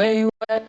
Where you at?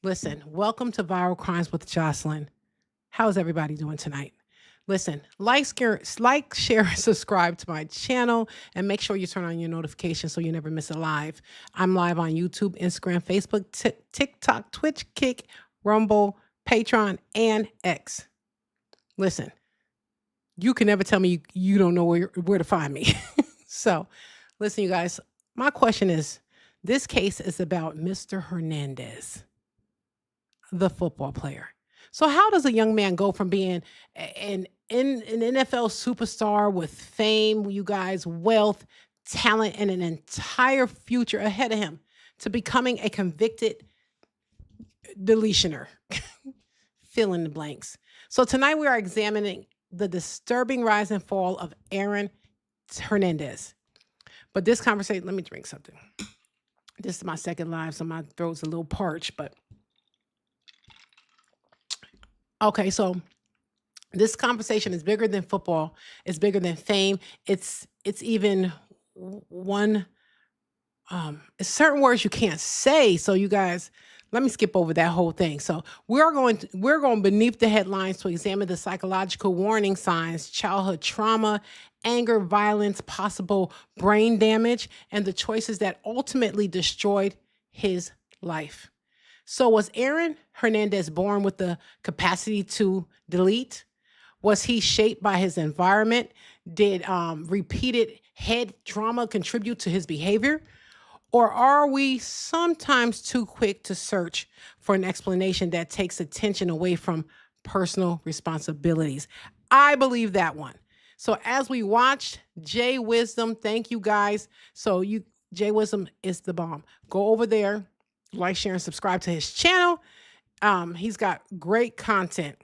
Listen, welcome to Viral Crimes with Jocelyn. How's everybody doing tonight? Listen, share, and subscribe to my channel, and make sure you turn on your notifications so you never miss a live. I'm live on YouTube, Instagram, Facebook, TikTok, Twitch, Kick, Rumble, Patreon, and X. Listen, you can never tell me you don't know where to find me. So, listen, you guys, my question is, this case is about Mr. Hernandez, the football player. So how does a young man go from being an NFL superstar with fame, you guys, wealth, talent, and an entire future ahead of him to becoming a convicted deletioner? Fill in the blanks. So tonight we are examining the disturbing rise and fall of Aaron Hernandez. But this conversation, let me drink something. This is my second live, so my throat's a little parched, but okay, so this conversation is bigger than football. It's bigger than fame. It's even one certain words you can't say. So you guys, let me skip over that whole thing. So we're going beneath the headlines to examine the psychological warning signs, childhood trauma, anger, violence, possible brain damage, and the choices that ultimately destroyed his life. So was Aaron Hernandez born with the capacity to delete? Was he shaped by his environment? Did repeated head trauma contribute to his behavior? Or are we sometimes too quick to search for an explanation that takes attention away from personal responsibilities? I believe that one. So as we watched Jay Wisdom, thank you guys. So Jay Wisdom is the bomb. Go over there, like, share, and subscribe to his channel. He's got great content.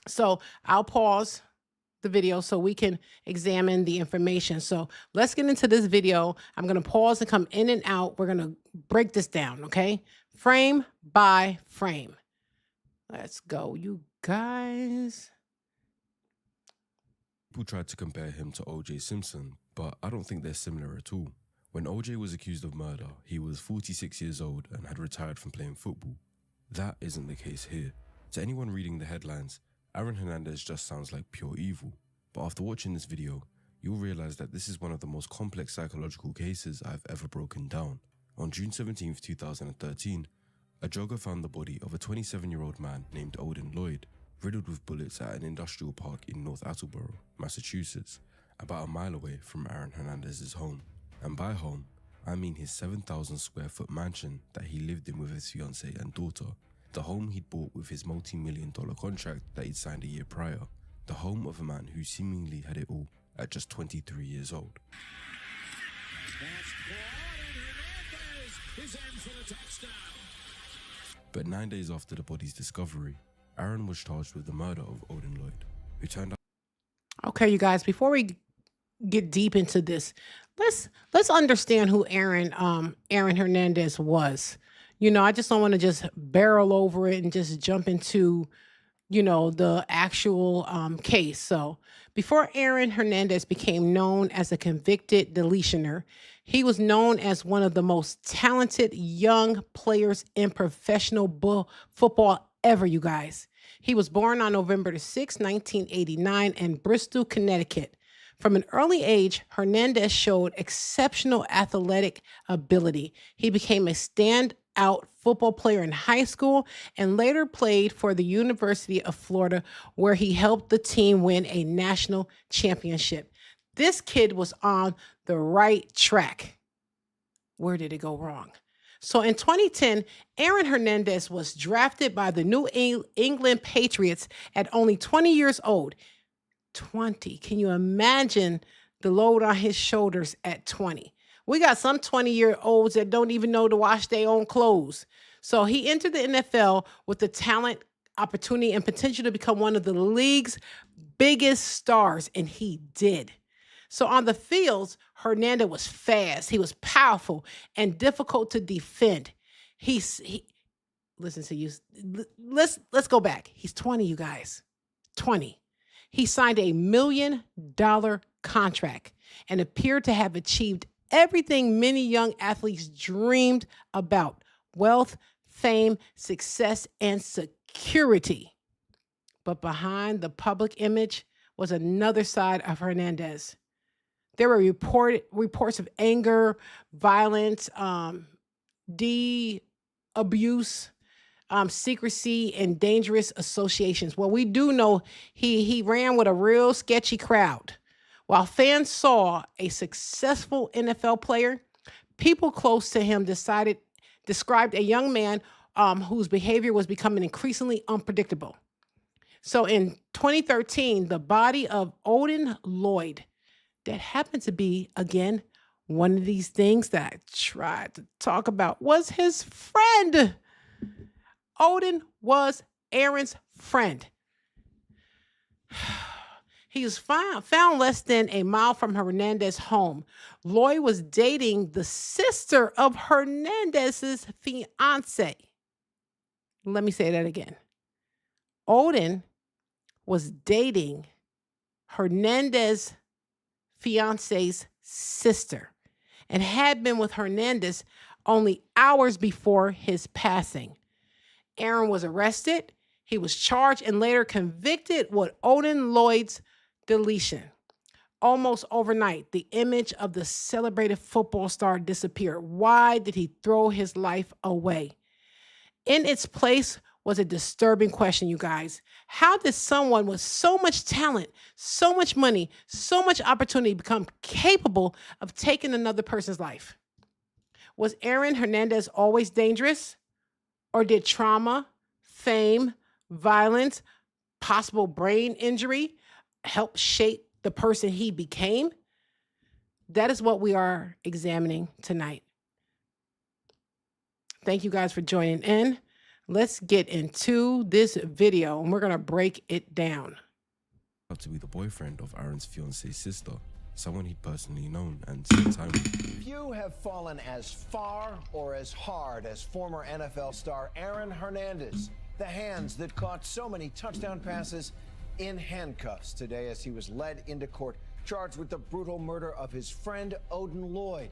So I'll pause the video so we can examine the information. So let's get into this video. I'm going to pause and come in and out. We're going to break this down, okay? Frame by frame. Let's go, you guys. People tried to compare him to O.J. Simpson, but I don't think they're similar at all. When O.J. was accused of murder, he was 46 years old and had retired from playing football. That isn't the case here. To anyone reading the headlines, Aaron Hernandez just sounds like pure evil. But after watching this video, you'll realize that this is one of the most complex psychological cases I've ever broken down. On June 17, 2013, a jogger found the body of a 27-year-old man named Odin Lloyd, riddled with bullets at an industrial park in North Attleboro, Massachusetts, about a mile away from Aaron Hernandez's home. And by home, I mean his 7,000 square foot mansion that he lived in with his fiancée and daughter, the home he'd bought with his multi-million-dollar contract that he'd signed a year prior, the home of a man who seemingly had it all at just 23 years old. But 9 days after the body's discovery, Aaron was charged with the murder of Odin Lloyd, who turned out... Okay, you guys, before we get deep into this, let's understand who Aaron Hernandez was. You know, I just don't want to just barrel over it and just jump into, you know, the actual case. So before Aaron Hernandez became known as a convicted deletioner, he was known as one of the most talented young players in professional football ever, you guys. He was born on November 6, 1989 in Bristol, Connecticut. From an early age, Hernandez showed exceptional athletic ability. He became a standout football player in high school and later played for the University of Florida, where he helped the team win a national championship. This kid was on the right track. Where did it go wrong? So in 2010, Aaron Hernandez was drafted by the New England Patriots at only 20 years old. 20. Can you imagine the load on his shoulders at 20? We got some 20-year-olds that don't even know to wash their own clothes. So he entered the NFL with the talent, opportunity, and potential to become one of the league's biggest stars, and he did. So on the fields, Hernandez was fast, he was powerful, and difficult to defend. Listen to you. Let's go back. He's 20, you guys. 20. He signed a $1 million contract and appeared to have achieved everything many young athletes dreamed about: wealth, fame, success, and security. But behind the public image was another side of Hernandez. There were reports of anger, violence, abuse, secrecy, and dangerous associations. Well, we do know he ran with a real sketchy crowd. While fans saw a successful NFL player, people close to him described a young man whose behavior was becoming increasingly unpredictable. So in 2013, the body of Odin Lloyd, that happened to be, again, one of these things that I tried to talk about, was his friend. Odin was Aaron's friend. He was found less than a mile from Hernandez's home. Lloyd was dating the sister of Hernandez's fiance. Let me say that again. Odin was dating Hernandez's fiance's sister and had been with Hernandez only hours before his passing. Aaron was arrested. He was charged and later convicted with Odin Lloyd's deletion. Almost overnight, the image of the celebrated football star disappeared. Why did he throw his life away? In its place was a disturbing question, you guys. How did someone with so much talent, so much money, so much opportunity become capable of taking another person's life? Was Aaron Hernandez always dangerous? Or did trauma, fame, violence, possible brain injury help shape the person he became? That is what we are examining tonight. Thank you guys for joining in. Let's get into this video and we're going to break it down. To be the boyfriend of Aaron's fiancee's sister, someone he'd personally known and spent time with. Few have fallen as far or as hard as former NFL star Aaron Hernandez. The hands that caught so many touchdown passes in handcuffs today as he was led into court, charged with the brutal murder of his friend Odin Lloyd.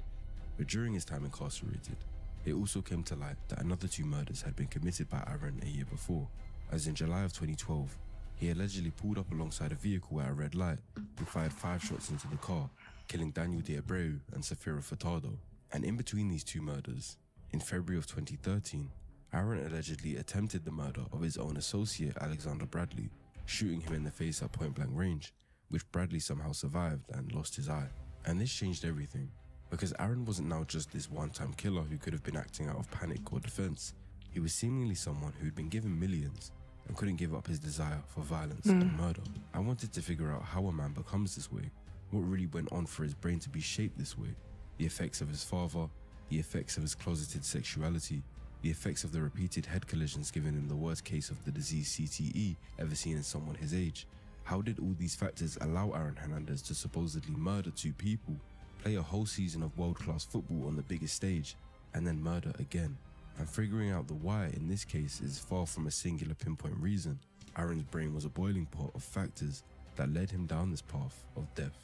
But during his time incarcerated, It also came to light that another 2 murders had been committed by Aaron a year before, as in July of 2012, he allegedly pulled up alongside a vehicle at a red light and fired 5 shots into the car, killing Daniel de Abreu and Safira Furtado. And in between these 2 murders, in February of 2013, Aaron allegedly attempted the murder of his own associate Alexander Bradley, shooting him in the face at point-blank range, which Bradley somehow survived and lost his eye. And this changed everything, because Aaron wasn't now just this one-time killer who could have been acting out of panic or defense. He was seemingly someone who'd been given millions and couldn't give up his desire for violence and murder. I wanted to figure out how a man becomes this way, what really went on for his brain to be shaped this way, the effects of his father, the effects of his closeted sexuality, the effects of the repeated head collisions given him the worst case of the disease CTE ever seen in someone his age. How did all these factors allow Aaron Hernandez to supposedly murder 2 people, play a whole season of world-class football on the biggest stage, and then murder again? And figuring out the why in this case is far from a singular pinpoint reason. Aaron's brain was a boiling pot of factors that led him down this path of death.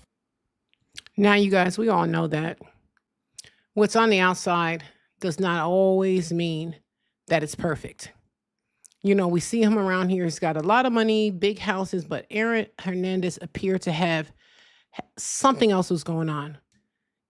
Now, you guys, we all know that what's on the outside does not always mean that it's perfect. You know, we see him around here. He's got a lot of money, big houses, but Aaron Hernandez appeared to have something else was going on.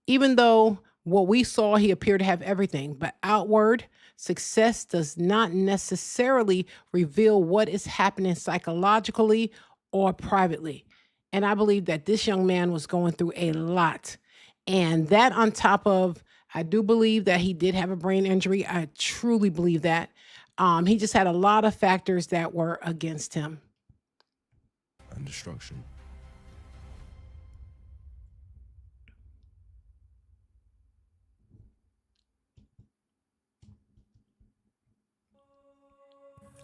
Even though what we saw, he appeared to have everything, but outward success does not necessarily reveal what is happening psychologically or privately. And I believe that this young man was going through a lot. And that on top of, I do believe that he did have a brain injury. I truly believe that. He just had a lot of factors that were against him. And destruction.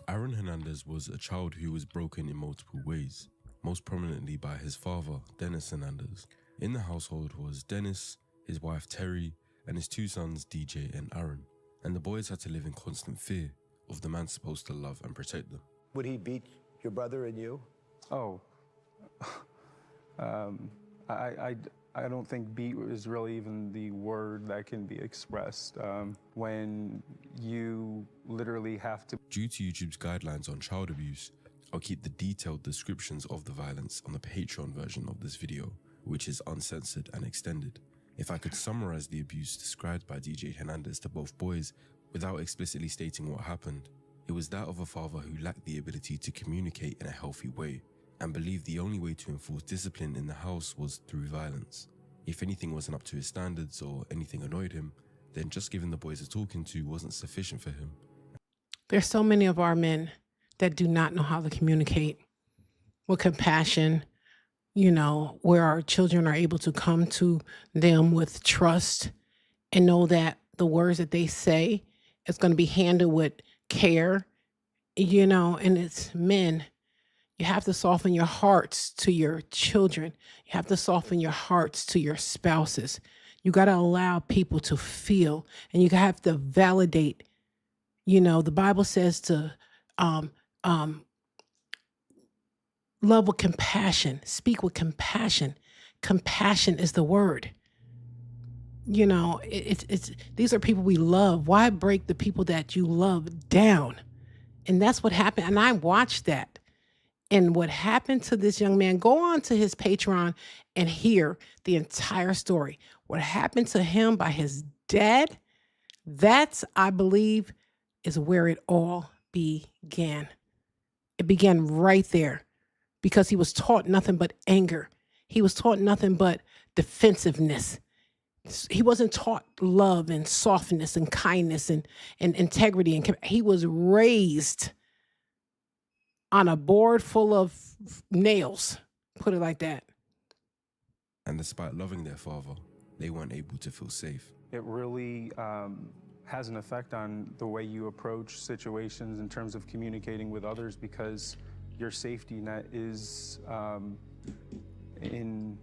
Aaron Hernandez was a child who was broken in multiple ways, most prominently by his father, Dennis Hernandez. In the household was Dennis, his wife Terry, and his 2 sons, DJ and Aaron. And the boys had to live in constant fear of the man supposed to love and protect them. Would he beat your brother and you? Oh, I don't think beat is really even the word that can be expressed. When you literally have to... Due to YouTube's guidelines on child abuse, I'll keep the detailed descriptions of the violence on the Patreon version of this video, which is uncensored and extended. If I could summarize the abuse described by DJ Hernandez to both boys without explicitly stating what happened, it was that of a father who lacked the ability to communicate in a healthy way and believed the only way to enforce discipline in the house was through violence. If anything wasn't up to his standards or anything annoyed him, then just giving the boys a talking to wasn't sufficient for him. There's so many of our men that do not know how to communicate with compassion, you know, where our children are able to come to them with trust and know that the words that they say is going to be handled with care, you know, and it's men. You have to soften your hearts to your children. You have to soften your hearts to your spouses. You got to allow people to feel, and you have to validate. You know, the Bible says to love with compassion, speak with compassion. Compassion is the word. You know, it's these are people we love. Why break the people that you love down? And that's what happened. And I watched that. And what happened to this young man, go on to his Patreon and hear the entire story. What happened to him by his dad, that's, I believe, is where it all began. It began right there because he was taught nothing but anger. He was taught nothing but defensiveness. He wasn't taught love and softness and kindness and integrity. And he was raised on a board full of nails, put it like that. And despite loving their father, they weren't able to feel safe. It really has an effect on the way you approach situations in terms of communicating with others, because your safety net is in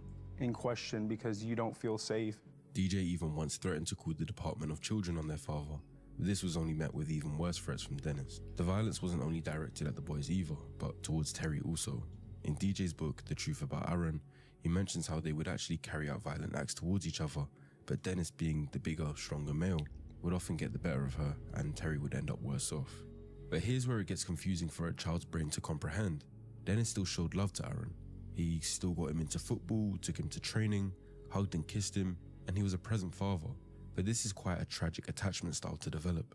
question because you don't feel safe. DJ even once threatened to call the Department of Children on their father. This was only met with even worse threats from Dennis. The violence wasn't only directed at the boys either, but towards Terry also. In DJ's book, The Truth About Aaron, he mentions how they would actually carry out violent acts towards each other, but Dennis, being the bigger, stronger male, would often get the better of her and Terry would end up worse off. But here's where it gets confusing for a child's brain to comprehend. Dennis still showed love to Aaron. He still got him into football, took him to training, hugged and kissed him, and he was a present father. But this is quite a tragic attachment style to develop.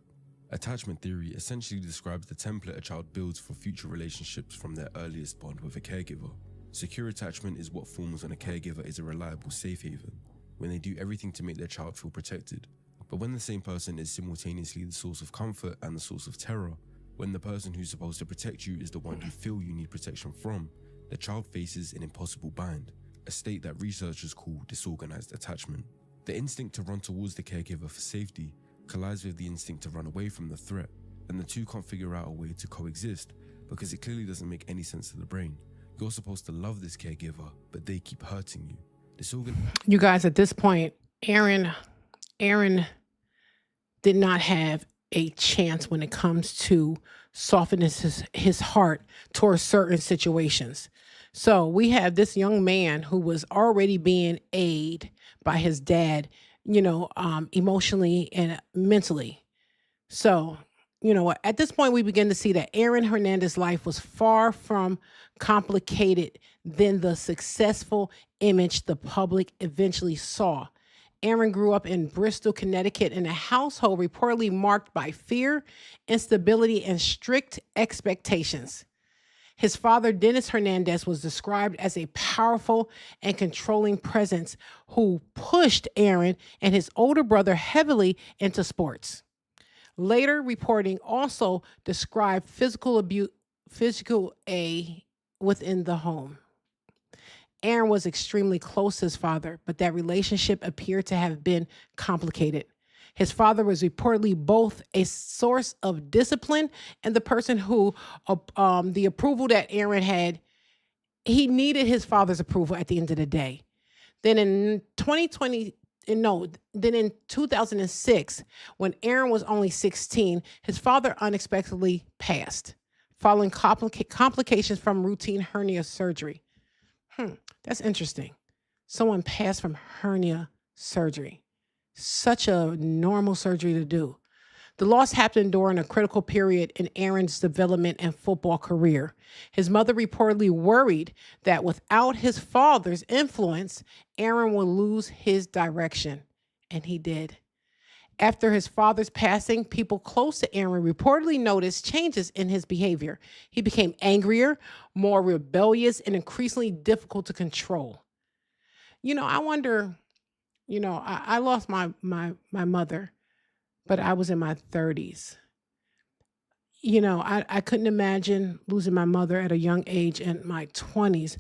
Attachment theory essentially describes the template a child builds for future relationships from their earliest bond with a caregiver. Secure attachment is what forms when a caregiver is a reliable safe haven, when they do everything to make their child feel protected. But when the same person is simultaneously the source of comfort and the source of terror, when the person who's supposed to protect you is the one you feel you need protection from, the child faces an impossible bind, a state that researchers call disorganized attachment. The instinct to run towards the caregiver for safety collides with the instinct to run away from the threat, and the two can't figure out a way to coexist because it clearly doesn't make any sense to the brain. You're supposed to love this caregiver, but they keep hurting you. You guys, at this point, Aaron did not have a chance when it comes to softening his heart towards certain situations. So we have this young man who was already being aided by his dad, emotionally and mentally. So, at this point, we begin to see that Aaron Hernandez's life was far from complicated than the successful image the public eventually saw. Aaron grew up in Bristol, Connecticut, in a household reportedly marked by fear, instability, and strict expectations. His father, Dennis Hernandez, was described as a powerful and controlling presence who pushed Aaron and his older brother heavily into sports. Later reporting also described physical abuse within the home. Aaron was extremely close to his father, but that relationship appeared to have been complicated. His father was reportedly both a source of discipline and the person who, the approval that Aaron had, he needed his father's approval at the end of the day. Then in 2006, when Aaron was only 16, his father unexpectedly passed, following complications from routine hernia surgery. That's interesting. Someone passed from hernia surgery. Such a normal surgery to do. The loss happened during a critical period in Aaron's development and football career. His mother reportedly worried that without his father's influence, Aaron would lose his direction. And he did. After his father's passing, people close to Aaron reportedly noticed changes in his behavior. He became angrier, more rebellious, and increasingly difficult to control. I wonder, I lost my mother, but I was in my 30s. I couldn't imagine losing my mother at a young age in my 20s.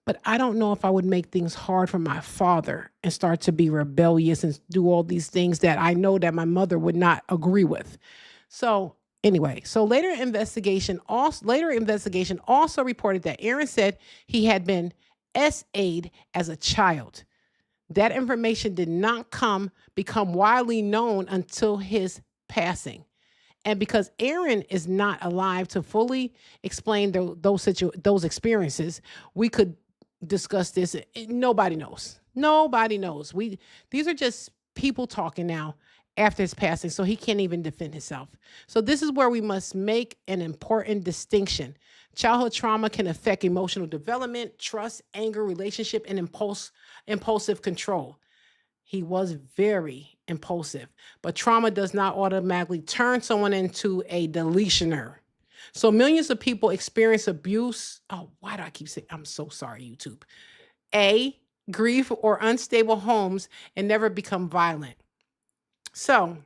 But I don't know if I would make things hard for my father and start to be rebellious and do all these things that I know that my mother would not agree with. So anyway, later investigation also reported that Aaron said he had been SA'd as a child. That information did not become widely known until his passing. And because Aaron is not alive to fully explain those experiences, we could discuss this. Nobody knows. These are just people talking now after his passing, so he can't even defend himself. So this is where we must make an important distinction. Childhood trauma can affect emotional development, trust, anger, relationship, and impulsive control. He was very impulsive, but trauma does not automatically turn someone into a deletioner. So millions of people experience abuse. Oh, why do I keep saying, I'm so sorry, YouTube. Grief or unstable homes and never become violent. So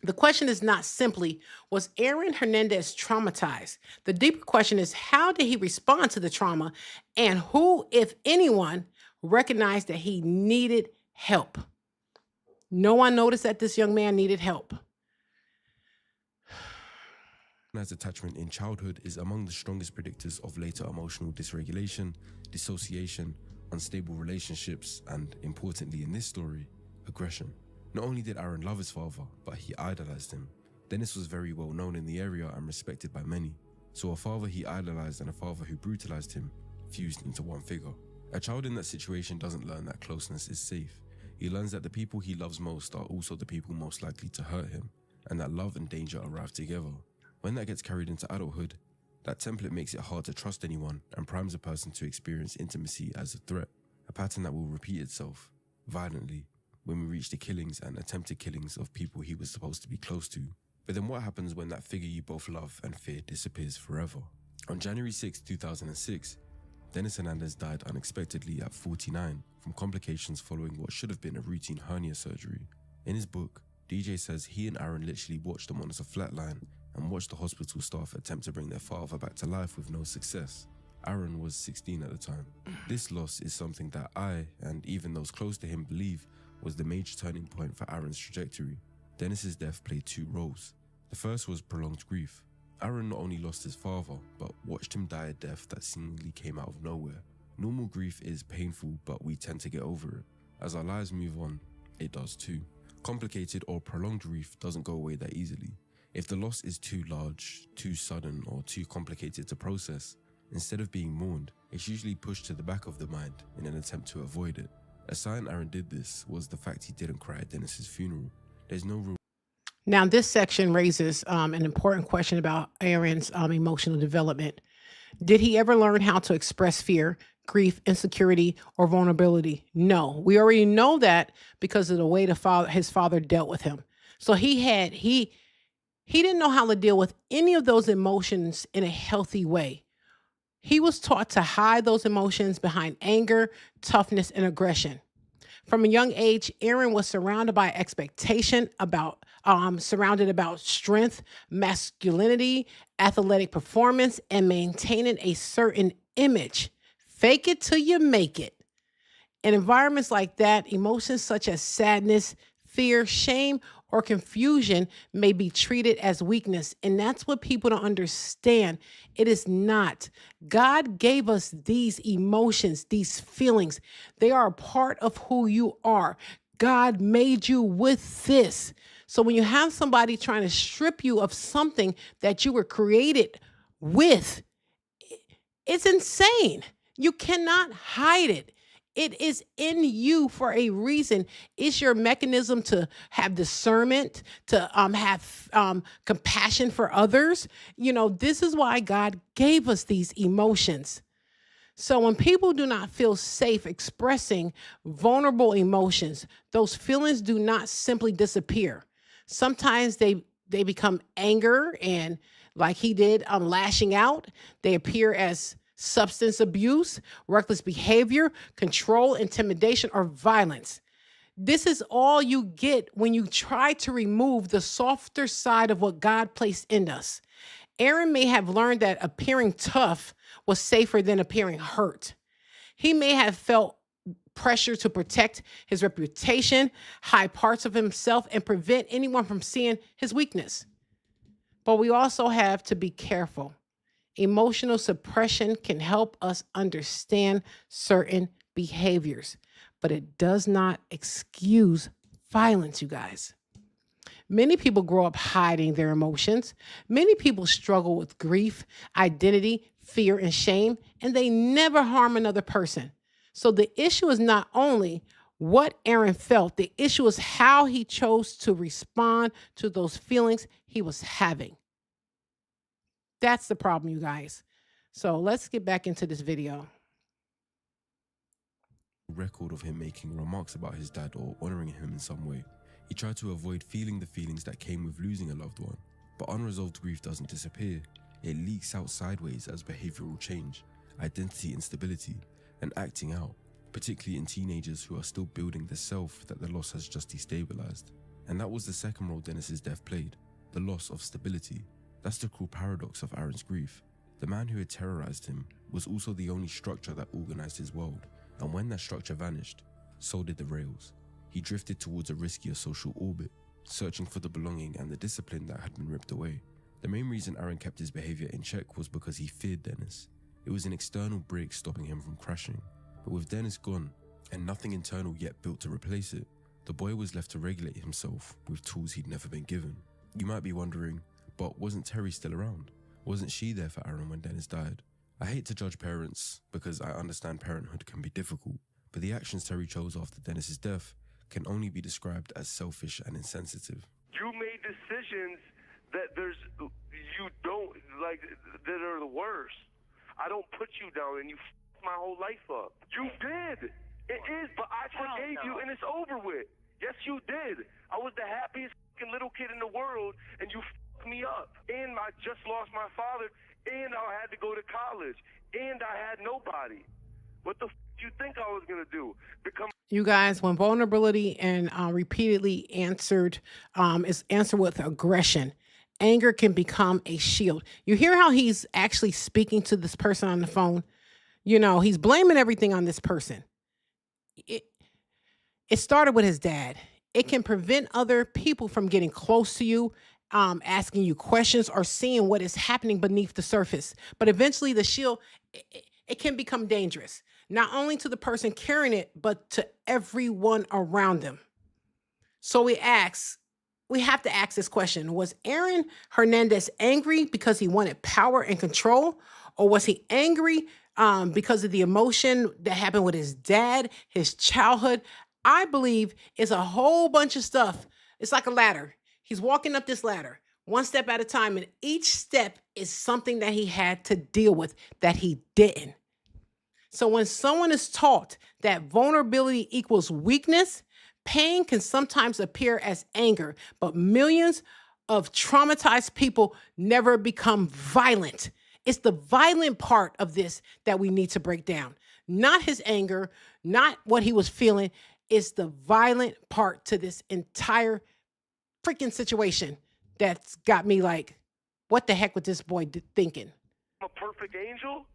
the question is not simply, was Aaron Hernandez traumatized? The deeper question is, how did he respond to the trauma? And who, if anyone, recognized that he needed help? No one noticed that this young man needed help. As attachment in childhood is among the strongest predictors of later emotional dysregulation, dissociation, unstable relationships, and importantly in this story, aggression. Not only did Aaron love his father, but he idolized him. Dennis was very well known in the area and respected by many. So a father he idolized and a father who brutalized him fused into one figure. A child in that situation doesn't learn that closeness is safe. he learns that the people he loves most are also the people most likely to hurt him, and that love and danger arrive together. When that gets carried into adulthood, that template makes it hard to trust anyone and primes a person to experience intimacy as a threat, a pattern that will repeat itself violently when we reach the killings and attempted killings of people he was supposed to be close to. But then what happens when that figure you both love and fear disappears forever? On January 6, 2006, Dennis Hernandez died unexpectedly at 49 from complications following what should have been a routine hernia surgery. In his book, DJ says he and Aaron literally watched the monitor flatline and watched the hospital staff attempt to bring their father back to life with no success. Aaron was 16 at the time. This loss is something that I, and even those close to him, believe was the major turning point for Aaron's trajectory. Dennis's death played two roles. The first was prolonged grief. Aaron not only lost his father, but watched him die a death that seemingly came out of nowhere. Normal grief is painful, but we tend to get over it. As our lives move on, it does too. Complicated or prolonged grief doesn't go away that easily. If the loss is too large, too sudden, or too complicated to process, instead of being mourned, it's usually pushed to the back of the mind in an attempt to avoid it. A sign Aaron did this was the fact he didn't cry at Dennis's funeral. There's no real... Now, this section raises an important question about Aaron's emotional development. Did he ever learn how to express fear, grief, insecurity, or vulnerability? No. We already know that because of the way his father dealt with him. So he didn't know how to deal with any of those emotions in a healthy way. He was taught to hide those emotions behind anger, toughness, and aggression. From a young age, Aaron was surrounded by expectation surrounded about strength, masculinity, athletic performance, and maintaining a certain image. Fake it till you make it. In environments like that, emotions such as sadness, fear, shame, or confusion may be treated as weakness. And that's what people don't understand. It is not. God gave us these emotions, these feelings. They are a part of who you are. God made you with this. So when you have somebody trying to strip you of something that you were created with, it's insane. You cannot hide it. It is in you for a reason. It's your mechanism to have discernment, to have compassion for others. This is why God gave us these emotions. So when people do not feel safe expressing vulnerable emotions, those feelings do not simply disappear. Sometimes they become anger and, like he did, lashing out. They appear as substance abuse, reckless behavior, control, intimidation, or violence. This is all you get when you try to remove the softer side of what God placed in us. Aaron may have learned that appearing tough was safer than appearing hurt. He may have felt pressure to protect his reputation, hide parts of himself, and prevent anyone from seeing his weakness. But we also have to be careful. Emotional suppression can help us understand certain behaviors, but it does not excuse violence, you guys. Many people grow up hiding their emotions. Many people struggle with grief, identity, fear, and shame, and they never harm another person. So the issue is not only what Aaron felt, the issue is how he chose to respond to those feelings he was having. That's the problem, you guys. So let's get back into this video. Record of him making remarks about his dad or honoring him in some way. He tried to avoid feeling the feelings that came with losing a loved one. But unresolved grief doesn't disappear. It leaks out sideways as behavioral change, identity instability, and acting out, particularly in teenagers who are still building the self that the loss has just destabilized. And that was the second role Dennis's death played, the loss of stability. That's the cruel paradox of Aaron's grief. The man who had terrorized him was also the only structure that organized his world, and when that structure vanished, so did the rails. He drifted towards a riskier social orbit, searching for the belonging and the discipline that had been ripped away. The main reason Aaron kept his behavior in check was because he feared Dennis. It was an external brake stopping him from crashing. But with Dennis gone, and nothing internal yet built to replace it, the boy was left to regulate himself with tools he'd never been given. You might be wondering, but wasn't Terry still around? Wasn't she there for Aaron when Dennis died? I hate to judge parents because I understand parenthood can be difficult, but the actions Terry chose after Dennis's death can only be described as selfish and insensitive. You made decisions that you don't like, that are the worst. I don't put you down, and you f***ed my whole life up. You did. It is, but I forgave you, and it's over with. Yes, you did. I was the happiest f***ing little kid in the world, and you f***ed me up. And I just lost my father, and I had to go to college, and I had nobody. What the f*** do you think I was gonna do? You guys, when vulnerability and repeatedly is answered with aggression, anger can become a shield. You hear how he's actually speaking to this person on the phone? You know, he's blaming everything on this person. It started with his dad. It can prevent other people from getting close to you, asking you questions, or seeing what is happening beneath the surface. But eventually the shield, it can become dangerous, not only to the person carrying it, but to everyone around them. So we have to ask this question. Was Aaron Hernandez angry because he wanted power and control? Or was he angry because of the emotion that happened with his dad, his childhood? I believe it's a whole bunch of stuff. It's like a ladder. He's walking up this ladder one step at a time, and each step is something that he had to deal with that he didn't. So when someone is taught that vulnerability equals weakness, pain can sometimes appear as anger, but millions of traumatized people never become violent. It's the violent part of this that we need to break down. Not his anger, not what he was feeling. It's the violent part to this entire freaking situation that's got me like, what the heck was this boy thinking? I'm a perfect angel?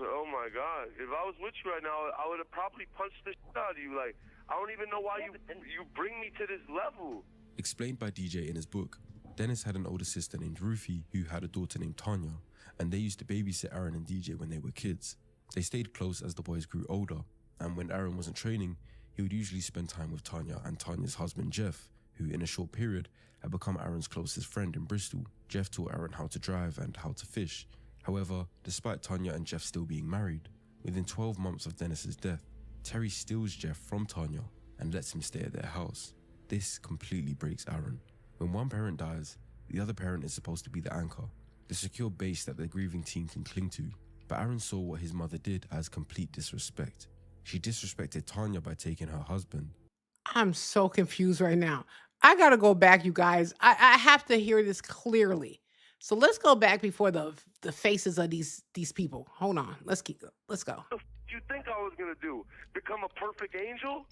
Oh my God. If I was with you right now, I would have probably punched the shit out of you. Like, I don't even know why you bring me to this level. Explained by DJ in his book, Dennis had an older sister named Ruthie who had a daughter named Tanya, and they used to babysit Aaron and DJ when they were kids. They stayed close as the boys grew older, and when Aaron wasn't training, he would usually spend time with Tanya and Tanya's husband Jeff, who in a short period had become Aaron's closest friend in Bristol. Jeff taught Aaron how to drive and how to fish. However, despite Tanya and Jeff still being married, within 12 months of Dennis's death, Terry steals Jeff from Tanya and lets him stay at their house. This completely breaks Aaron. When one parent dies, the other parent is supposed to be the anchor, the secure base that the grieving teen can cling to. But Aaron saw what his mother did as complete disrespect. She disrespected Tanya by taking her husband. I'm so confused right now. I gotta go back, you guys. I have to hear this clearly. So let's go back before the faces of these people. Hold on. Let's go. What the f*** do you think I was gonna do? Become a perfect angel?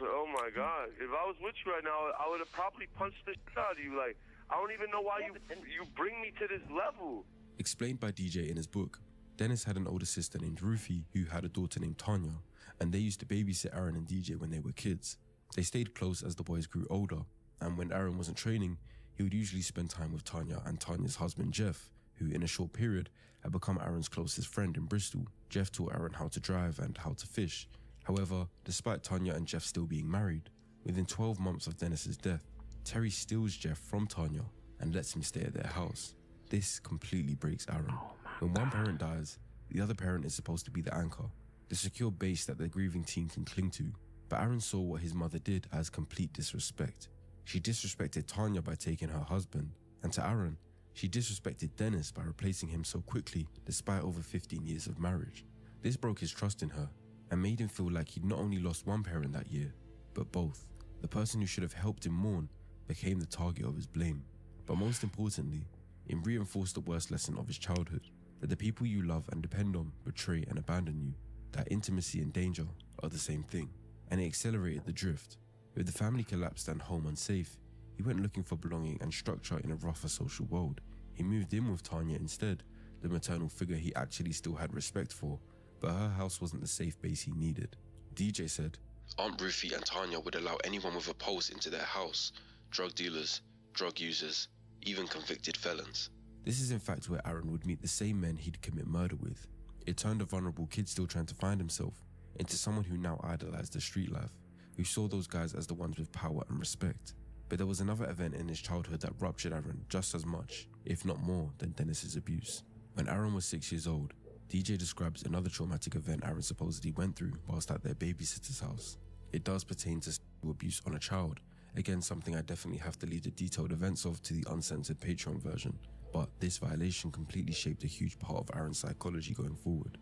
Oh my God. If I was with you right now, I would have probably punched the shit out of you. Like, I don't even know why you bring me to this level. Explained by DJ in his book, Dennis had an older sister named Ruthie who had a daughter named Tanya, and they used to babysit Aaron and DJ when they were kids. They stayed close as the boys grew older, and when Aaron wasn't training, he would usually spend time with Tanya and Tanya's husband Jeff, who in a short period had become Aaron's closest friend in Bristol. Jeff taught Aaron how to drive and how to fish. However, despite Tanya and Jeff still being married, within 12 months of Dennis's death, Terry steals Jeff from Tanya and lets him stay at their house. This completely breaks Aaron. When one parent dies, the other parent is supposed to be the anchor, the secure base that the grieving teen can cling to. But Aaron saw what his mother did as complete disrespect. She disrespected Tanya by taking her husband, and to Aaron, she disrespected Dennis by replacing him so quickly despite over 15 years of marriage. This broke his trust in her and made him feel like he'd not only lost one parent that year, but both. The person who should have helped him mourn became the target of his blame. But most importantly, it reinforced the worst lesson of his childhood, that the people you love and depend on betray and abandon you, that intimacy and danger are the same thing. And it accelerated the drift. With the family collapsed and home unsafe, he went looking for belonging and structure in a rougher social world. He moved in with Tanya instead, the maternal figure he actually still had respect for, but her house wasn't the safe base he needed. DJ said, Aunt Ruthie and Tanya would allow anyone with a pulse into their house, drug dealers, drug users, even convicted felons. This is in fact where Aaron would meet the same men he'd commit murder with. It turned a vulnerable kid still trying to find himself into someone who now idolized the street life, who saw those guys as the ones with power and respect. But there was another event in his childhood that ruptured Aaron just as much, if not more, than Dennis's abuse. When Aaron was 6 years old, DJ describes another traumatic event Aaron supposedly went through whilst at their babysitter's house. It does pertain to sexual abuse on a child. Again, something I definitely have to leave the detailed events of to the uncensored Patreon version. But this violation completely shaped a huge part of Aaron's psychology going forward.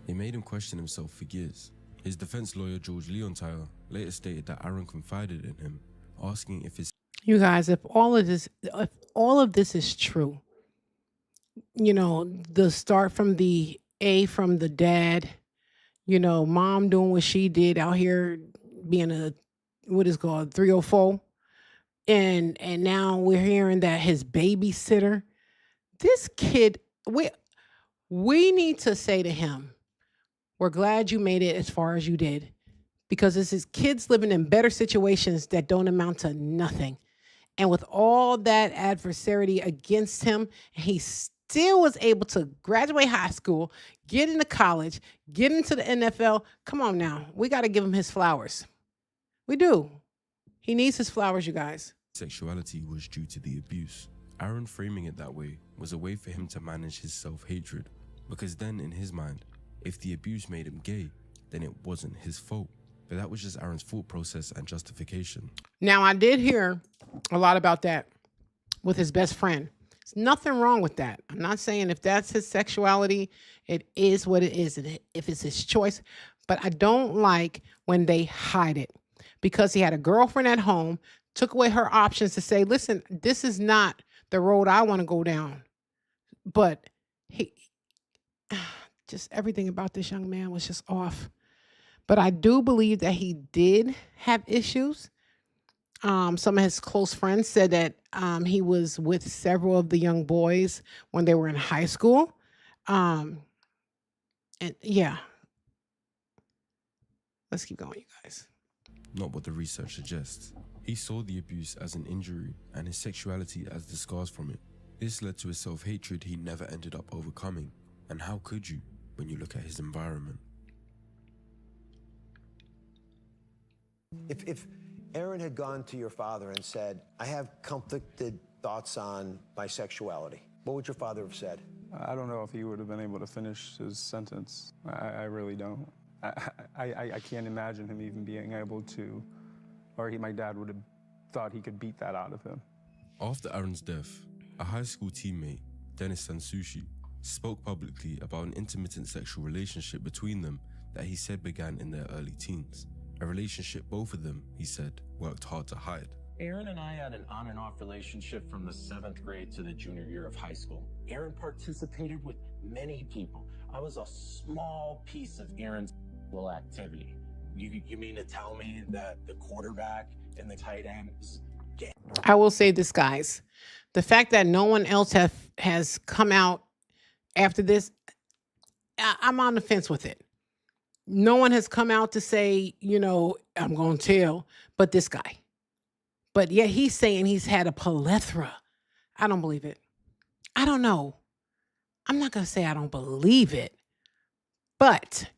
It made him question himself for years. His defense lawyer, George Leontire, later stated that Aaron confided in him, asking if his... You guys, if all of this is true, you know, the start from the from the dad, you know, mom doing what she did out here being a, what is called 304. And now we're hearing that his babysitter, this kid, we need to say to him, we're glad you made it as far as you did, because this is kids living in better situations that don't amount to nothing. And with all that adversity against him, he still was able to graduate high school, get into college, get into the NFL. Come on now. We got to give him his flowers. We do. He needs his flowers, you guys. Sexuality was due to the abuse. Aaron framing it that way was a way for him to manage his self-hatred, because then in his mind, if the abuse made him gay, then it wasn't his fault. But that was just Aaron's thought process and justification. Now, I did hear a lot about that with his best friend. There's nothing wrong with that. I'm not saying if that's his sexuality, it is what it is, and if it's his choice. But I don't like when they hide it, because he had a girlfriend at home, took away her options to say, listen, this is not the road I want to go down. But he, just everything about this young man was just off. But I do believe that he did have issues. Some of his close friends said that he was with several of the young boys when they were in high school. And yeah, let's keep going, you guys. Not what the research suggests. He saw the abuse as an injury and his sexuality as the scars from it. This led to a self-hatred he never ended up overcoming. And how could you when you look at his environment? If Aaron had gone to your father and said, I have conflicted thoughts on my sexuality, what would your father have said? I don't know if he would have been able to finish his sentence. I really don't. I can't imagine him even being able to, or my dad would have thought he could beat that out of him. After Aaron's death, a high school teammate, Dennis Sansushi, spoke publicly about an intermittent sexual relationship between them that he said began in their early teens. A relationship both of them, he said, worked hard to hide. Aaron and I had an on and off relationship from the 7th grade to the junior year of high school. Aaron participated with many people. I was a small piece of Aaron's activity. You mean to tell me that the quarterback and the tight end is gay? I will say this, guys. The fact that no one else has come out after this, I'm on the fence with it. No one has come out to say, you know, I'm going to tell, but this guy. But yet he's saying he's had a plethora. I don't believe it. I don't know. I'm not going to say I don't believe it, but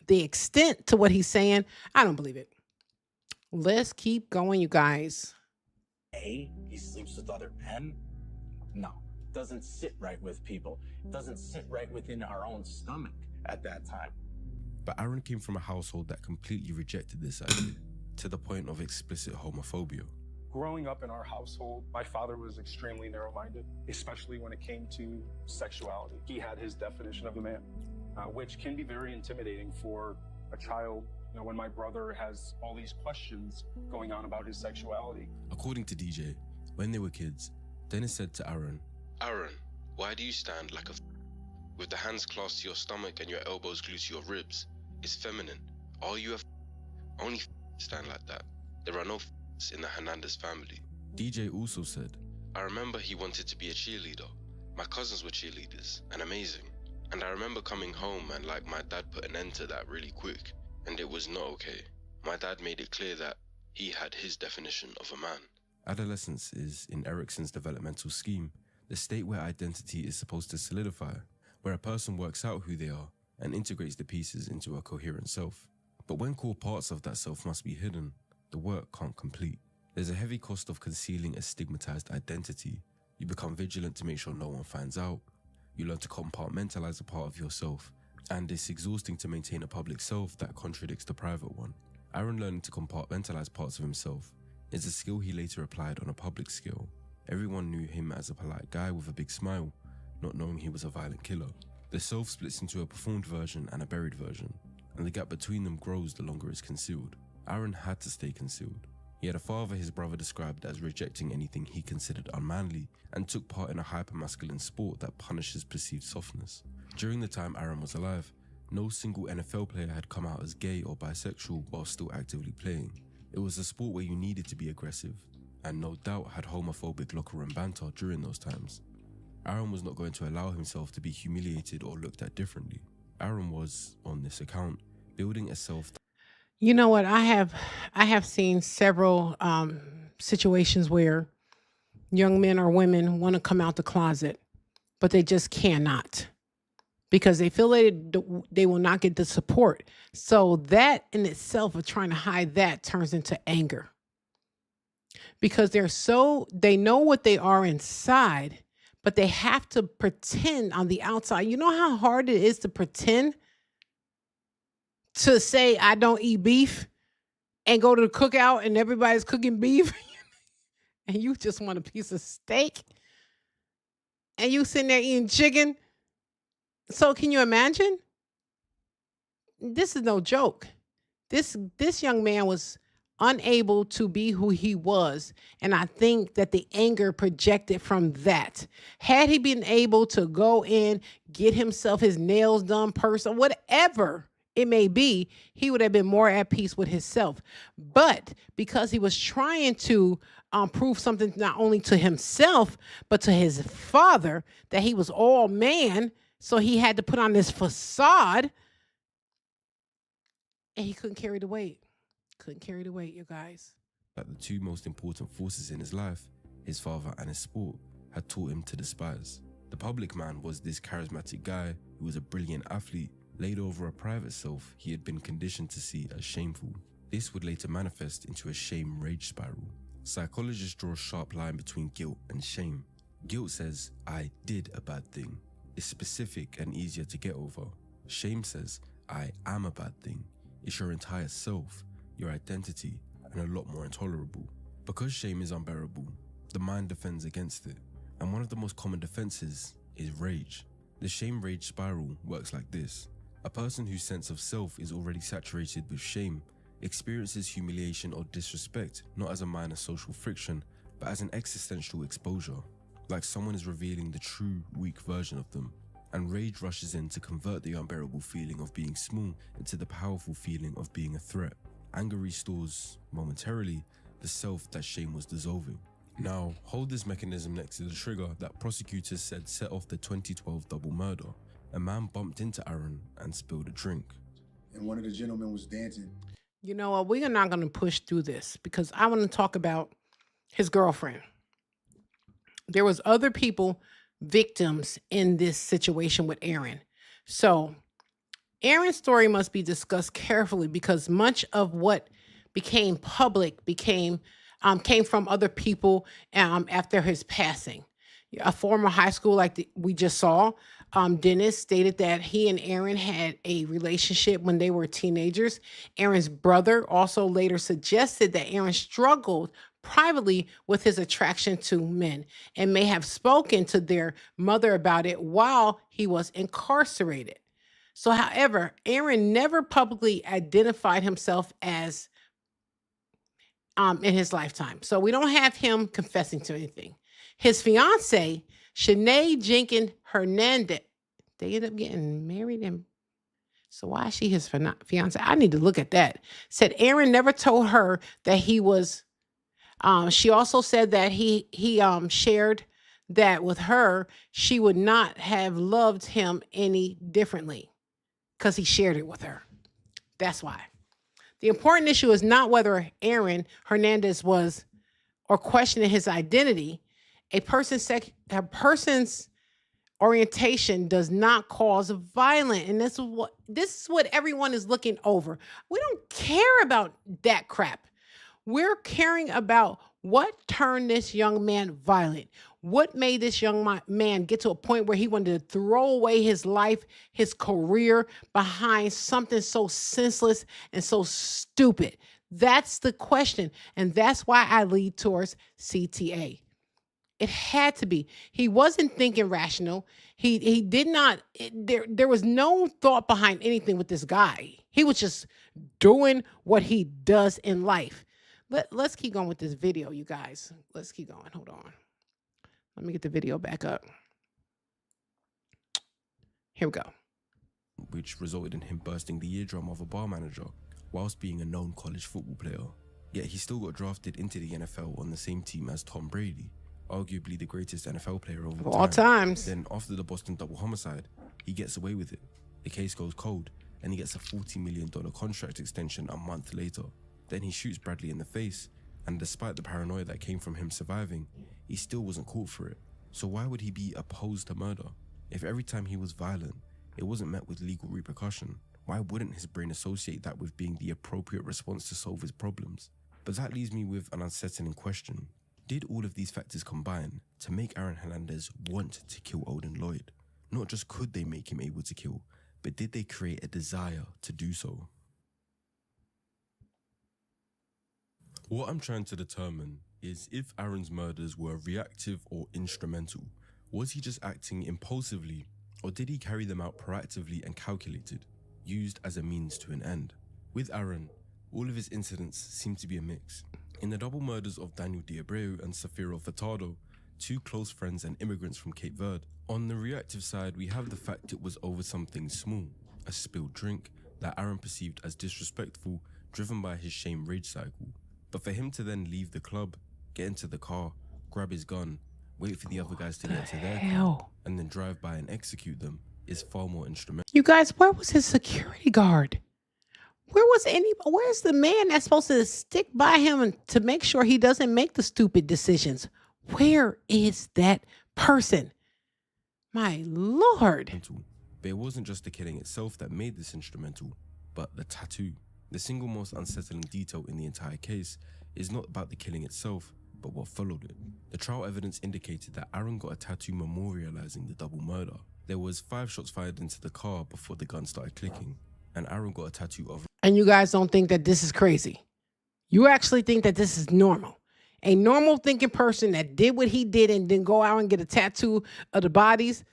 the extent to what he's saying, I don't believe it. Let's keep going, you guys. He sleeps with other men? No, doesn't sit right with people. Doesn't sit right within our own stomach at that time. But Aaron came from a household that completely rejected this idea, to the point of explicit homophobia. Growing up in our household, my father was extremely narrow-minded, especially when it came to sexuality. He had his definition of a man, which can be very intimidating for a child. You know, when my brother has all these questions going on about his sexuality. According to DJ, when they were kids, Dennis said to Aaron, Aaron, why do you stand like a with the hands clasped to your stomach and your elbows glued to your ribs? It's feminine. Are you only stand like that? There are no in the Hernandez family. DJ also said, I remember he wanted to be a cheerleader. My cousins were cheerleaders and amazing. And I remember coming home and like my dad put an end to that really quick. And it was not okay. My dad made it clear that he had his definition of a man. Adolescence is, in Erikson's developmental scheme, the state where identity is supposed to solidify, where a person works out who they are and integrates the pieces into a coherent self. But when core parts of that self must be hidden, the work can't complete. There's a heavy cost of concealing a stigmatized identity. You become vigilant to make sure no one finds out. You learn to compartmentalize a part of yourself And it's exhausting to maintain a public self that contradicts the private one. Aaron learning to compartmentalize parts of himself is a skill he later applied on a public scale. Everyone knew him as a polite guy with a big smile, not knowing he was a violent killer. The self splits into a performed version and a buried version, and the gap between them grows the longer it's concealed. Aaron had to stay concealed. He had a father his brother described as rejecting anything he considered unmanly, and took part in a hypermasculine sport that punishes perceived softness. During the time Aaron was alive, no single NFL player had come out as gay or bisexual while still actively playing. It was a sport where you needed to be aggressive, and no doubt had homophobic locker room banter during those times. Aaron was not going to allow himself to be humiliated or looked at differently. Aaron was, on this account, building a self. You know what? I have seen several situations where young men or women want to come out the closet, but they just cannot because they feel they will not get the support. So that in itself of trying to hide that turns into anger because they know what they are inside, but they have to pretend on the outside. You know how hard it is to pretend to say, I don't eat beef and go to the cookout and everybody's cooking beef and you just want a piece of steak and you sitting there eating chicken. So can you imagine? This is no joke. This young man was unable to be who he was. And I think that the anger projected from that. Had he been able to go in, get himself his nails done, whatever it may be, he would have been more at peace with himself. But because he was trying to prove something not only to himself, but to his father, that he was all man, so he had to put on this facade, and he couldn't carry the weight. You guys. That the two most important forces in his life, his father and his sport, had taught him to despise. The public man was this charismatic guy who was a brilliant athlete, laid over a private self he had been conditioned to see as shameful. This would later manifest into a shame-rage spiral. Psychologists draw a sharp line between guilt and shame. Guilt says, I did a bad thing. It's specific and easier to get over. Shame says, I am a bad thing. It's your entire self, your identity, and a lot more intolerable. Because shame is unbearable, the mind defends against it. And one of the most common defenses is rage. The shame-rage spiral works like this. A person whose sense of self is already saturated with shame experiences humiliation or disrespect not as a minor social friction, but as an existential exposure, like someone is revealing the true, weak version of them. And rage rushes in to convert the unbearable feeling of being small into the powerful feeling of being a threat. Anger restores, momentarily, the self that shame was dissolving. Now, hold this mechanism next to the trigger that prosecutors said set off the 2012 double murder. A man bumped into Aaron and spilled a drink. And one of the gentlemen was dancing. You know what? We are not going to push through this because I want to talk about his girlfriend. There was other people, victims in this situation with Aaron. So Aaron's story must be discussed carefully because much of what became public came from other people after his passing. A former high school, like we just saw, Dennis stated that he and Aaron had a relationship when they were teenagers. Aaron's brother also later suggested that Aaron struggled privately with his attraction to men and may have spoken to their mother about it while he was incarcerated. So, however, Aaron never publicly identified himself as in his lifetime. So we don't have him confessing to anything. His fiance, Shanae Jenkins Hernandez, they ended up getting married. And so why is she his fiance? I need to look at that. Said Aaron never told her that he was. She also said that he shared that with her, she would not have loved him any differently because he shared it with her. That's why. The important issue is not whether Aaron Hernandez was or questioning his identity. A person's orientation does not cause violence. And this is what everyone is looking over. We don't care about that crap. We're caring about what turned this young man violent. What made this young man get to a point where he wanted to throw away his life, his career behind something so senseless and so stupid? That's the question. And that's why I lead towards CTA. It had to be. He wasn't thinking rational. He did not, there was no thought behind anything with this guy. He was just doing what he does in life. Let's keep going with this video, you guys. Let's keep going. Hold on. Let me get the video back up. Here we go. Which resulted in him bursting the eardrum of a bar manager whilst being a known college football player. Yet he still got drafted into the NFL on the same team as Tom Brady, arguably the greatest NFL player of all times. Then after the Boston double homicide, he gets away with it. The case goes cold and he gets a $40 million contract extension a month later. Then he shoots Bradley in the face, and despite the paranoia that came from him surviving, he still wasn't caught for it. So why would he be opposed to murder? If every time he was violent, it wasn't met with legal repercussion, why wouldn't his brain associate that with being the appropriate response to solve his problems? But that leaves me with an unsettling question. Did all of these factors combine to make Aaron Hernandez want to kill Odin Lloyd? Not just could they make him able to kill, but did they create a desire to do so? What I'm trying to determine is if Aaron's murders were reactive or instrumental. Was he just acting impulsively, or did he carry them out proactively and calculated, used as a means to an end? With Aaron, all of his incidents seem to be a mix. In the double murders of Daniel Diabreu and Safiro Furtado, two close friends and immigrants from Cape Verde, on the reactive side we have the fact it was over something small, a spilled drink that Aaron perceived as disrespectful, driven by his shame rage cycle. But for him to then leave the club, get into the car, grab his gun, wait for the other guys to get to their car, and then drive by and execute them is far more instrumental. You guys, where was his security guard? Where's the man that's supposed to stick by him to make sure he doesn't make the stupid decisions? Where is that person? My Lord. But it wasn't just the killing itself that made this instrumental, but the tattoo. The single most unsettling detail in the entire case is not about the killing itself, but what followed it. The trial evidence indicated that Aaron got a tattoo memorializing the double murder. There was 5 shots fired into the car before the gun started clicking, and Aaron got a tattoo of... And you guys don't think that this is crazy. You actually think that this is normal. A normal thinking person that did what he did and then go out and get a tattoo of the bodies.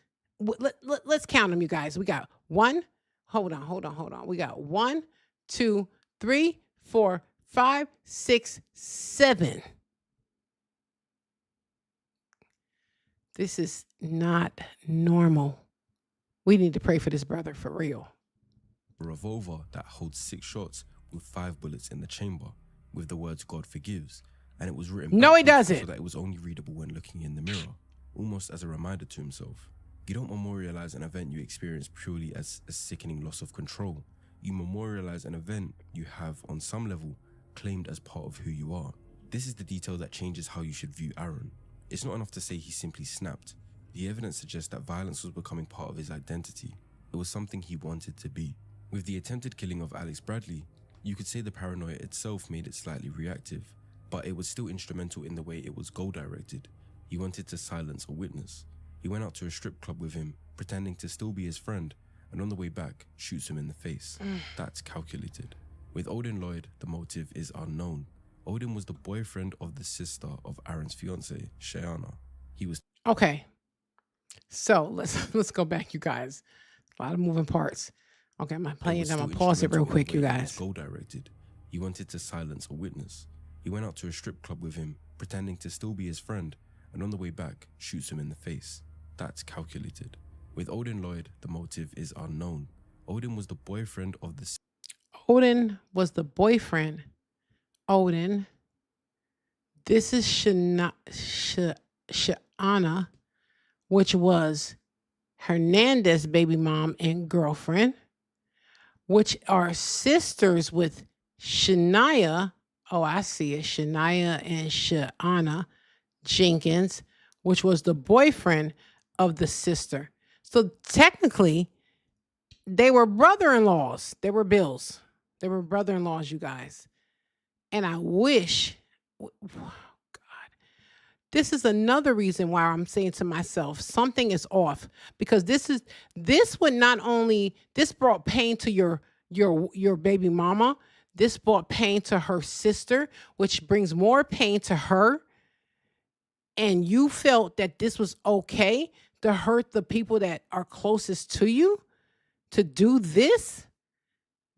Let's count them, you guys. We got 1. Hold on. We got 1, 2, 3, 4, 5, 6, 7. This is not normal. We need to pray for this brother for real. A revolver that holds 6 shots with 5 bullets in the chamber, with the words "God forgives," and it was written. No, he doesn't. So that it was only readable when looking in the mirror, almost as a reminder to himself. You don't memorialize an event you experience purely as a sickening loss of control. You memorialize an event you have, on some level, claimed as part of who you are. This is the detail that changes how you should view Aaron. It's not enough to say he simply snapped. The evidence suggests that violence was becoming part of his identity. It was something he wanted to be. With the attempted killing of Alex Bradley, you could say the paranoia itself made it slightly reactive, but it was still instrumental in the way it was goal-directed. He wanted to silence a witness. He went out to a strip club with him, pretending to still be his friend, and on the way back, shoots him in the face. That's calculated. With Odin Lloyd, the motive is unknown. Odin was the boyfriend of the sister of Aaron's fiancée, Shayana. He was... Okay. So let's go back, you guys. A lot of moving parts. Okay, I'm gonna pause it real quick, you guys. Goal-directed. He wanted to silence a witness. He went out to a strip club with him, pretending to still be his friend, and on the way back, shoots him in the face. That's calculated. With Odin Lloyd, the motive is unknown. Odin was the boyfriend of the... Odin was the boyfriend. Odin. This is Shayana, which was Hernandez baby mom and girlfriend, which are sisters with Shania. Oh, I see it. Shania and Shayana Jenkins, which was the boyfriend of the sister. So technically, they were brother-in-laws. They were Bills. They were brother-in-laws, you guys. And I wish, God, this is another reason why I'm saying to myself, something is off, because this brought pain to your baby mama. This brought pain to her sister, which brings more pain to her. And you felt that this was okay to hurt the people that are closest to you, to do this?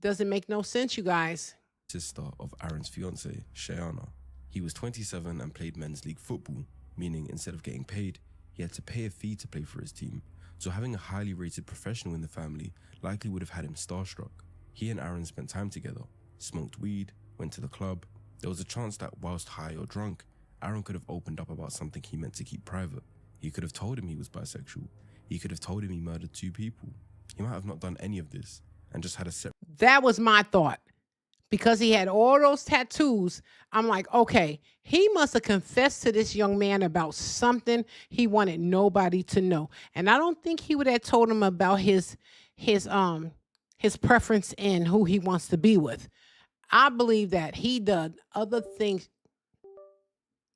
Doesn't make no sense, you guys. Sister of Aaron's fiancée, Shayana. He was 27 and played men's league football, meaning instead of getting paid, he had to pay a fee to play for his team. So having a highly rated professional in the family likely would have had him starstruck. He and Aaron spent time together, smoked weed, went to the club. There was a chance that whilst high or drunk, Aaron could have opened up about something he meant to keep private. He could have told him he was bisexual. He could have told him he murdered 2 people. He might have not done any of this and just had a separate... That was my thought. Because he had all those tattoos, I'm like, okay, he must have confessed to this young man about something he wanted nobody to know. And I don't think he would have told him about his preference in who he wants to be with. I believe that he did other things.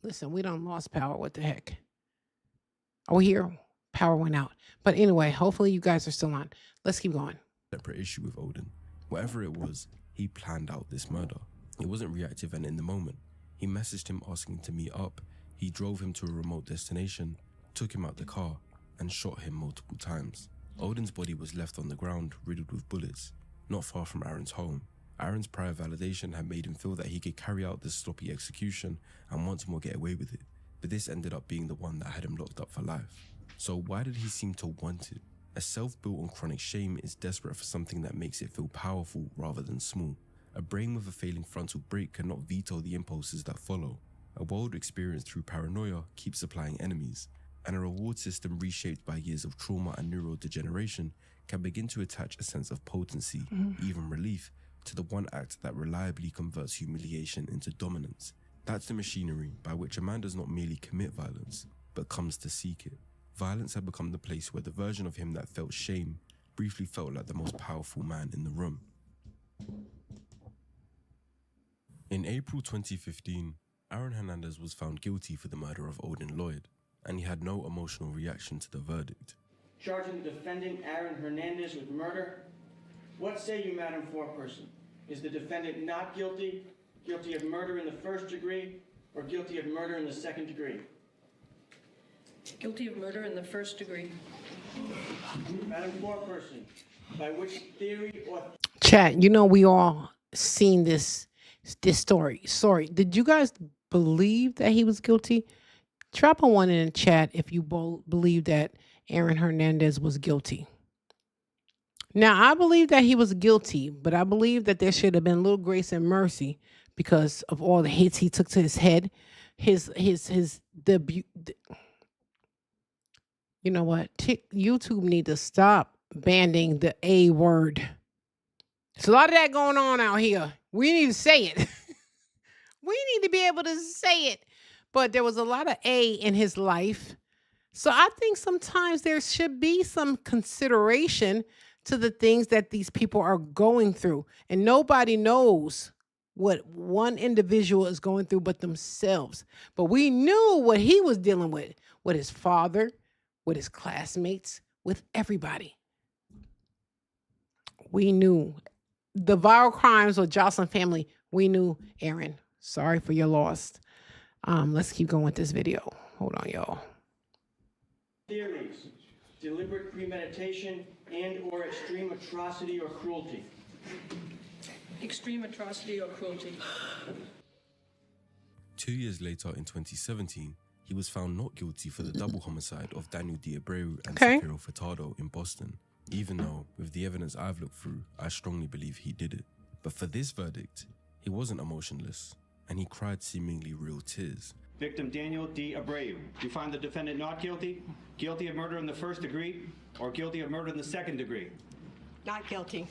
Listen, we done lost power. What the heck? Are we here? Power went out. But anyway, hopefully you guys are still on. Let's keep going. Separate issue with Odin. Whatever it was, he planned out this murder. He wasn't reactive and in the moment. He messaged him asking to meet up. He drove him to a remote destination, took him out the car, and shot him multiple times. Odin's body was left on the ground, riddled with bullets, not far from Aaron's home. Aaron's prior validation had made him feel that he could carry out this sloppy execution and once more get away with it, but this ended up being the one that had him locked up for life. So why did he seem to want it? A self built on chronic shame is desperate for something that makes it feel powerful rather than small. A brain with a failing frontal brake cannot veto the impulses that follow. A world experienced through paranoia keeps supplying enemies, and a reward system reshaped by years of trauma and neurodegeneration can begin to attach a sense of potency, even relief, to the one act that reliably converts humiliation into dominance. That's the machinery by which a man does not merely commit violence, but comes to seek it. Violence had become the place where the version of him that felt shame briefly felt like the most powerful man in the room. In April 2015, Aaron Hernandez was found guilty for the murder of Odin Lloyd, and he had no emotional reaction to the verdict. Charging the defendant, Aaron Hernandez, with murder. What say you, Madam Foreperson? Is the defendant not guilty, guilty of murder in the first degree, or guilty of murder in the second degree? Guilty of murder in the first degree. Madam Foreperson, by which theory or... Chat, you know we all seen this story. Sorry, did you guys believe that he was guilty? Drop a 1 in the chat if you believe that Aaron Hernandez was guilty. Now, I believe that he was guilty, but I believe that there should have been a little grace and mercy because of all the hits he took to his head. You know what? YouTube need to stop banning the A word. There's a lot of that going on out here. We need to say it. We need to be able to say it. But there was a lot of A in his life. So I think sometimes there should be some consideration to the things that these people are going through. And nobody knows what one individual is going through but themselves. But we knew what he was dealing with his father, with his classmates, with everybody. We knew the viral crimes of Jocelyn family. We knew Aaron. Sorry for your loss. Let's keep going with this video. Hold on, y'all. Theories: deliberate premeditation and or extreme atrocity or cruelty. Extreme atrocity or cruelty. 2 years later, in 2017, he was found not guilty for the double homicide of Daniel D'Abreu and Sapiro Furtado in Boston, even though, with the evidence I've looked through, I strongly believe he did it. But for this verdict, he wasn't emotionless, and he cried seemingly real tears. Victim Daniel D'Abreu. Do you find the defendant not guilty? Guilty of murder in the first degree, or guilty of murder in the second degree? Not guilty.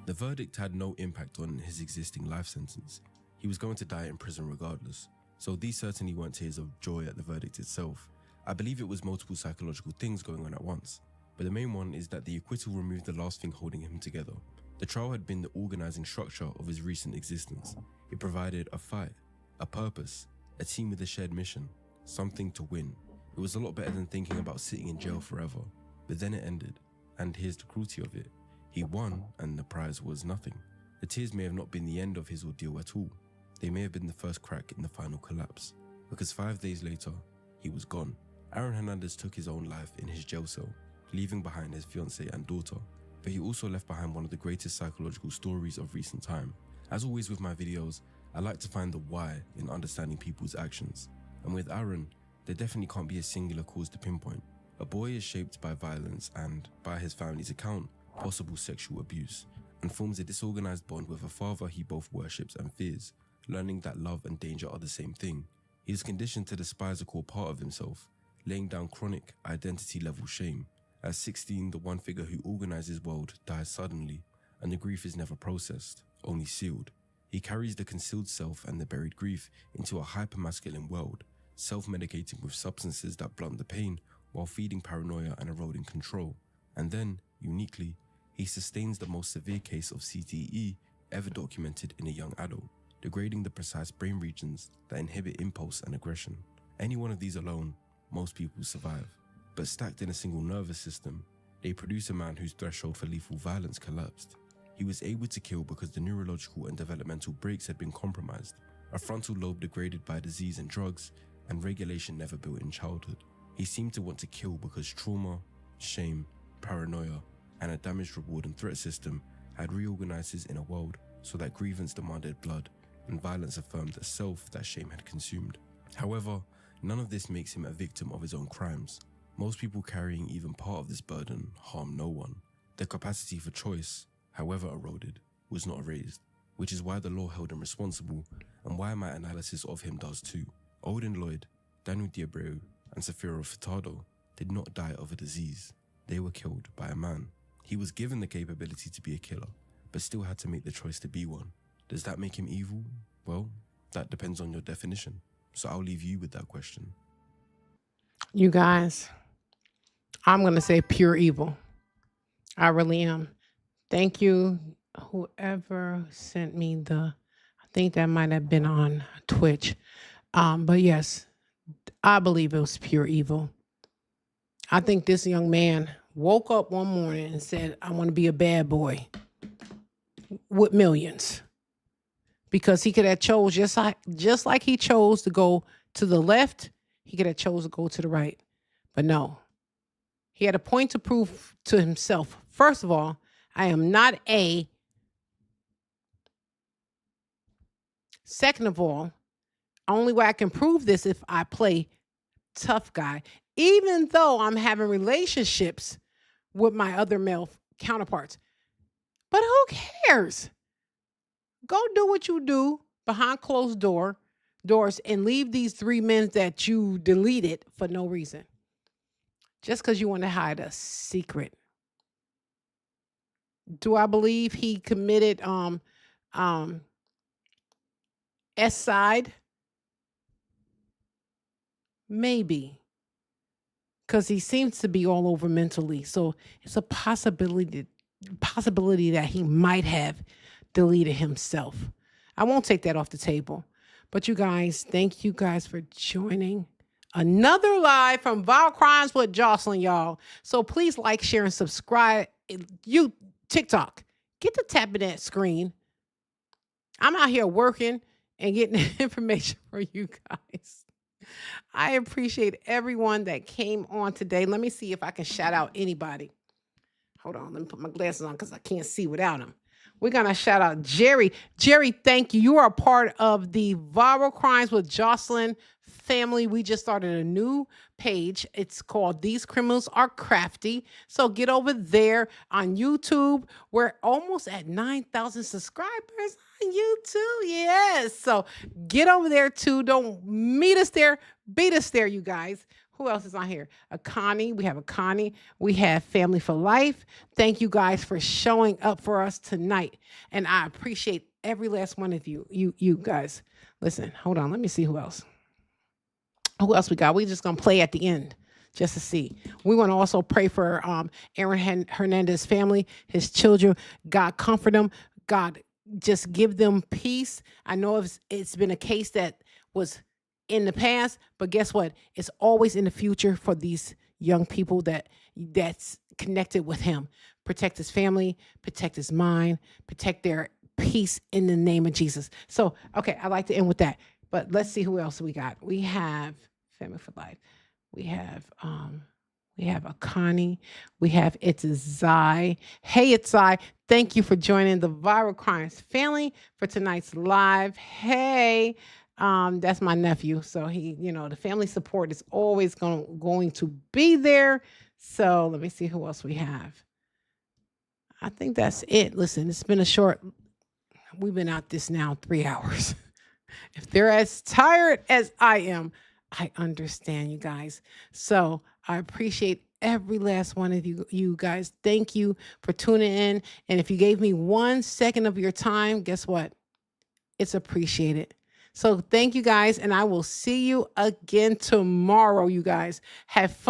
The verdict had no impact on his existing life sentence. He was going to die in prison regardless, so these certainly weren't tears of joy at the verdict itself. I believe it was multiple psychological things going on at once. but the main one is that the acquittal removed the last thing holding him together. The trial had been the organizing structure of his recent existence. It provided a fight, a purpose, a team with a shared mission, something to win. It was a lot better than thinking about sitting in jail forever. But then it ended, and here's the cruelty of it. He won, and the prize was nothing. The tears may have not been the end of his ordeal at all. They may have been the first crack in the final collapse, because 5 days later, he was gone. Aaron Hernandez took his own life in his jail cell, leaving behind his fiancée and daughter. But he also left behind one of the greatest psychological stories of recent time. As always with my videos, I like to find the why in understanding people's actions. And with Aaron, there definitely can't be a singular cause to pinpoint. A boy is shaped by violence and, by his family's account, possible sexual abuse, and forms a disorganized bond with a father he both worships and fears, learning that love and danger are the same thing. He is conditioned to despise a core part of himself, laying down chronic identity-level shame. At 16, the one figure who organized his world dies suddenly, and the grief is never processed, only sealed. He carries the concealed self and the buried grief into a hyper-masculine world, self-medicating with substances that blunt the pain while feeding paranoia and eroding control. And then, uniquely, he sustains the most severe case of CTE ever documented in a young adult, degrading the precise brain regions that inhibit impulse and aggression. Any one of these alone, most people survive. But stacked in a single nervous system, they produce a man whose threshold for lethal violence collapsed. He was able to kill because the neurological and developmental brakes had been compromised, a frontal lobe degraded by disease and drugs, and regulation never built in childhood. He seemed to want to kill because trauma, shame, paranoia, and a damaged reward and threat system had reorganized his inner world so that grievance demanded blood and violence affirmed the self that shame had consumed. However, none of this makes him a victim of his own crimes. Most people carrying even part of this burden harm no one. Their capacity for choice, however eroded, was not erased, which is why the law held him responsible and why my analysis of him does too. Odin Lloyd, Daniel Diabreu, and Safiro Furtado did not die of a disease. They were killed by a man. He was given the capability to be a killer, but still had to make the choice to be one. Does that make him evil? Well, that depends on your definition. So I'll leave you with that question. You guys, I'm going to say pure evil. I really am. Thank you, whoever sent me I think that might have been on Twitch. But yes, I believe it was pure evil. I think this young man woke up one morning and said, I want to be a bad boy with millions. Because he could have chose, just like he chose to go to the left, he could have chose to go to the right. But no, he had a point to prove to himself. First of all, I am not A. Second of all, only way I can prove this if I play tough guy, even though I'm having relationships with my other male counterparts. But who cares? Go do what you do behind closed doors and leave these 3 men that you deleted for no reason. Just because you want to hide a secret. Do I believe he committed S-side? Maybe. Because he seems to be all over mentally. So it's a possibility that he might have deleted himself. I won't take that off the table. But you guys, thank you guys for joining another live from Viral Crimes with Jocelyn, y'all. So please like, share, and subscribe. You TikTok, get to tapping that screen. I'm out here working and getting information for you guys. I appreciate everyone that came on today. Let me see if I can shout out anybody. Hold on, let me put my glasses on because I can't see without them. We're going to shout out Jerry. Jerry, thank you. You are a part of the Viral Crimes with Jocelyn family. We just started a new page. It's called These Criminals Are Crafty. So get over there on YouTube. We're almost at 9,000 subscribers on YouTube. Yes. So get over there too. Don't meet us there. Beat us there, you guys. Who else is on here? Akani. We have Akani. We have Family for Life. Thank you guys for showing up for us tonight. And I appreciate every last one of you. You guys. Listen, hold on. Let me see who else. Who else we got? We just going to play at the end. just to see. We want to also pray for Aaron Hernandez's family, his children. God comfort them. God just give them peace. I know it's been a case that was in the past, but guess what? It's always in the future for these young people that's connected with him. Protect his family, protect his mind, protect their peace in the name of Jesus. So, okay, I like to end with that. But let's see who else we got. We have Family for Life. We have Akani. We have Itzai. Hey, Itzai. Thank you for joining the Viral Crimes family for tonight's live. Hey, that's my nephew. So he, the family support is always going to be there. So let me see who else we have. I think that's it. Listen, it's been we've been out this now 3 hours. If they're as tired as I am, I understand, you guys. So I appreciate every last one of you guys. Thank you for tuning in. And if you gave me 1 second of your time, guess what? It's appreciated. So thank you guys. And I will see you again tomorrow, you guys. Have fun.